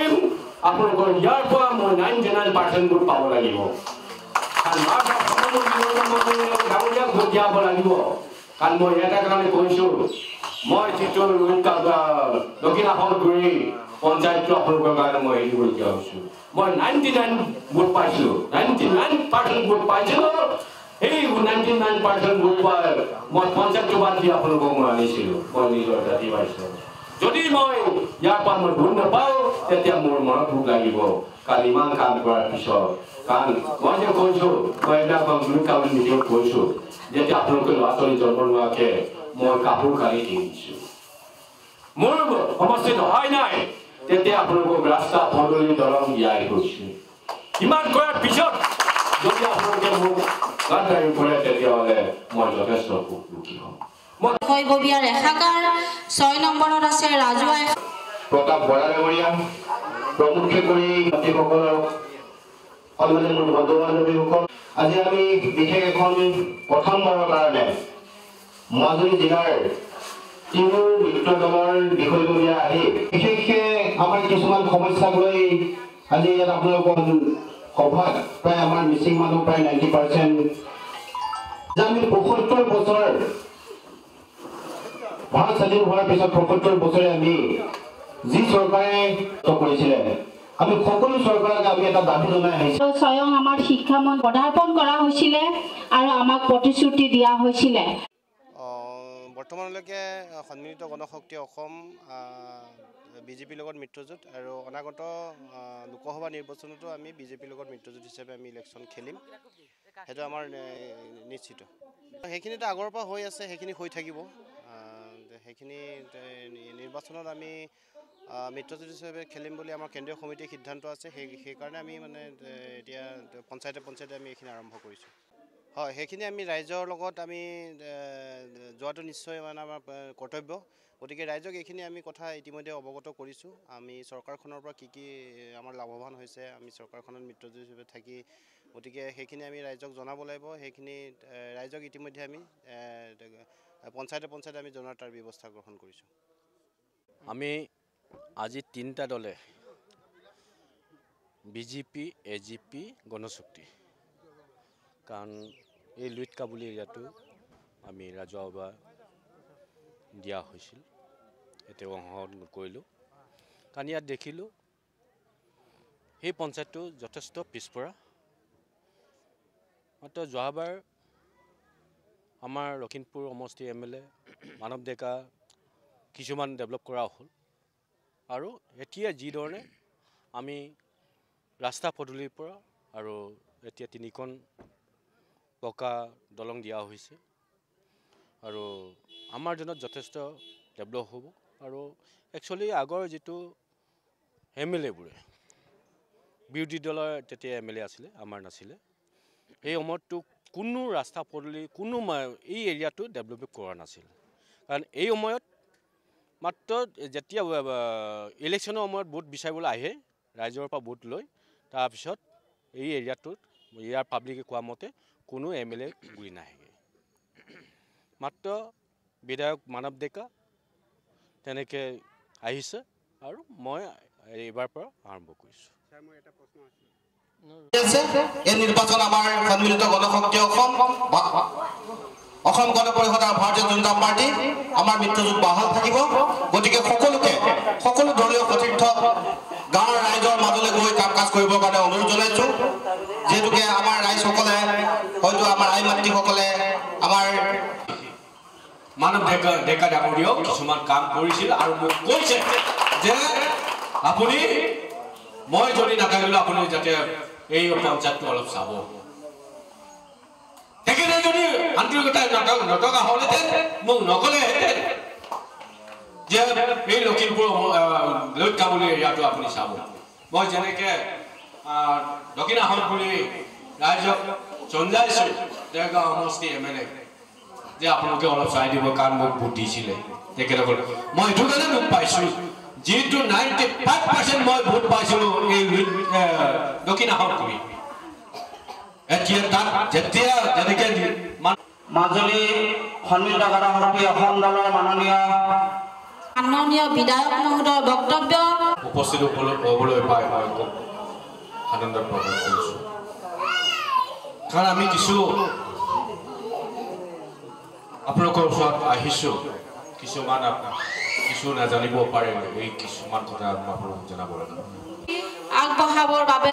কৰিম আপোনালোকৰ ইয়াৰ পৰা মই 99% ভোট পাব লাগিব কাৰণ গাঁৱলীয়া ভোট দিয়াব লাগিব কাৰণ মই এটা কাৰণে কৈছোঁ মই যিটো দক্ষিণ আফলগুৰি পঞ্চায়তটো আপোনালোকৰ কাৰণে মই হেৰি কৰিবলগীয়া হৈছোঁ মই 99 ভোট পাইছোঁ 99% ভোট পাইছিলোঁ এই 99% ভোট পাই মই পঞ্চায়তটো বাদ দি আপোনালোকক মই আনিছিলোঁ মই নিজৰ জাতি পাইছোঁ যদি মই ইয়াৰ পৰা মই ভোট নাপাওঁ তেতিয়া মোৰ মনত ভোক লাগিব কাৰণ ইমান কাম কৰাৰ পিছত কাৰণ মই যে কৈছোঁ মই এইবিলাক কাম মিটিঙত কৈছোঁ যেতিয়া আপোনালোকে ল'ৰা ছোৱালী জন্ম নোহোৱাকৈ মই কাপোৰ কানি দি দিছোঁ মোৰ সমষ্টিত সহায় নাই তেতিয়া আপোনালোকক ৰাস্তা পদূলি দলং দিয়াই গৈছোঁ ইমান কৰাৰ পিছত যদি আপোনালোকে মোক গাদ্দাৰী কৰে তেতিয়াহ'লে মই যথেষ্ট সুখী হ'ম শৈববীয়া ৰেখাকাৰ 6 নম্বৰত আছে ৰাজুৱা প্ৰতাপ বৰা মেমৰিয়া প্ৰমুখ্যে কৰি ব্যক্তিসকলক সন্মানীয় বন্ধু বান্ধৱীসকল আজি আমি বিশেষ এখন প্ৰথমবাৰৰ কাৰণে মাজুলী জিলাৰ তিনিও নৃত্য দলৰ বিষয়ববীয়া আহি বিশেষকৈ আমাৰ কিছুমান সমস্যাক লৈ আজি ইয়াত আপোনালোকৰ সভাত প্ৰায় আমাৰ মিচিং মানুহ প্ৰায় 90% যে আমি ৭৫ বছৰ ভাৰত স্বাধীন হোৱাৰ পিছত ৭৫ বছৰে আমি যি চৰকাৰে কৰিছিলে আমি সকলো চৰকাৰক আমি এটা দাবী জনাই আহিছোঁ স্বয়ং আমাৰ শিক্ষামন্ত্ৰী পদাৰ্পণ কৰা হৈছিলে আৰু আমাক প্ৰতিশ্ৰুতি দিয়া হৈছিলে বৰ্তমানলৈকে সন্মিলিত গণশক্তি অসম বিজেপিৰ লগত মিত্ৰজোঁট আৰু অনাগত লোকসভা নিৰ্বাচনতো আমি বিজেপিৰ লগত মিত্ৰজোঁট হিচাপে আমি ইলেকশ্যন খেলিম সেইটো আমাৰ নিশ্চিত সেইখিনিতো আগৰ পৰা হৈ আছে সেইখিনি হৈ থাকিব সেইখিনি নিৰ্বাচনত আমি মিত্ৰজোঁট হিচাপে খেলিম বুলি আমাৰ কেন্দ্ৰীয় সমিতিৰ সিদ্ধান্ত আছে সেইকাৰণে আমি মানে এতিয়া পঞ্চায়তে আমি এইখিনি আৰম্ভ কৰিছোঁ হয় সেইখিনি আমি ৰাইজৰ লগত আমি যোৱাটো নিশ্চয় মানে আমাৰ কৰ্তব্য গতিকে ৰাইজক এইখিনি আমি কথা ইতিমধ্যে অৱগত কৰিছোঁ আমি চৰকাৰখনৰ পৰা কি আমাৰ লাভৱান হৈছে আমি চৰকাৰখনত মিত্ৰজোঁট হিচাপে থাকি গতিকে সেইখিনি আমি ৰাইজক জনাব লাগিব সেইখিনি ৰাইজক ইতিমধ্যে আমি পঞ্চায়তে আমি জনাৰ তাৰ ব্যৱস্থা গ্ৰহণ কৰিছোঁ আমি আজি 3টা দলে বিজেপি এজিপি গণশক্তি কাৰণ এই লুইট কাবুলী এৰিয়াটো আমি ৰাজহুৱা সভা দিয়া হৈছিল এতিয়া অংশগ্ৰহণ কৰিলোঁ কাৰণ ইয়াত দেখিলোঁ সেই পঞ্চায়তটো যথেষ্ট পিছপৰা মাত্ৰ যোৱাবাৰ আমাৰ লখিমপুৰ সমষ্টি MLA মানৱ ডেকা কিছুমান ডেভেলপ কৰা হ'ল আৰু এতিয়া যিধৰণে আমি ৰাস্তা পদূলিৰ পৰা আৰু এতিয়া 3খন পকা দলং দিয়া হৈছে আৰু আমাৰ দিনত যথেষ্ট ডেভেলপ হ'ব আৰু একচুৱেলি আগৰ যিটো MLAবোৰে বিৰোধী দলৰ তেতিয়া MLA আছিলে আমাৰ নাছিলে এই সময়তটো কোনো ৰাস্তা পদূলি কোনো এই এৰিয়াটো ডেভেলপ কৰা নাছিল কাৰণ এই সময়ত মাত্ৰ যেতিয়া ইলেকশ্যনৰ সময়ত ভোট বিচাৰিবলৈ আহে ৰাইজৰ পৰা ভোট লৈ তাৰপিছত এই এৰিয়াটোত ইয়াৰ পাব্লিকে কোৱা মতে কোনো MLA ঘূৰি নাহেগৈ মাত্ৰ বিধায়ক মানৱ ডেকা তেনেকৈ আহিছে আৰু মই এইবাৰ পৰা আৰম্ভ কৰিছোঁ এই নিৰ্বাচন আমাৰ সন্মিলিত গণশক্তি অসম গণ পৰিষদ আৰু ভাৰতীয় জনতা পাৰ্টি আমাৰ মিত্ৰজোঁট বাহাল থাকিব গতিকে সকলো দলীয় সতীৰ্থ গাঁৱৰ ৰাইজৰ মাজলৈ গৈ কাম কাজ কৰিবৰ কাৰণে অনুৰোধ জনাইছোঁ যিহেতুকে আমাৰ ৰাইজসকলে হয়তো আমাৰ আই মাতৃসকলে আমাৰ মানৱ ডেকা ডাঙৰীয়াও কিছুমান কাম কৰিছিল আৰু মোক কৈছে যে আপুনি মই যদি নাথাকিলে আপুনি যাতে এই পঞ্চায়তটো অলপ চাব তেখেতে যদি আন্তৰিকতা নথকা হ'লহেঁতেন মোক নক'লেহেঁতেন যে এই লখিমপুৰ লুইট কাবুলী এৰিয়াটো আপুনি চাব মই যেনেকৈ দক্ষিণ আফলগুৰি ৰাইজক চঞ্জাইছোঁ দেৰগাঁও সমষ্টি MLA যে আপোনালোকে অলপ চাই দিব কাৰণ মোক ভোট দিছিলে তেখেতসকলে মই এইটো কাৰণে ভোট পাইছোঁ যিটো 95% মই ভোট পাইছিলোঁ এই দক্ষিণ আফলগুৰি এতিয়া তাত যেতিয়া যেনেকৈ মাজুলী সন্মিলিত গণশক্তি অসম দলৰ মাননীয় মাননীয় বিধায়ক মহোদয়ৰ বক্তব্য উপস্থিত হ'বলৈ পাই মই খুব আনন্দ প্ৰকাশ কৰিছোঁ কাৰণ আমি কিছু আপোনালোকৰ ওচৰত আহিছোঁ কিছুমান কিছু নাজানিব পাৰে এই কিছুমান কথা আপোনালোকক জনাব লাগে আগবঢ়াবৰ বাবে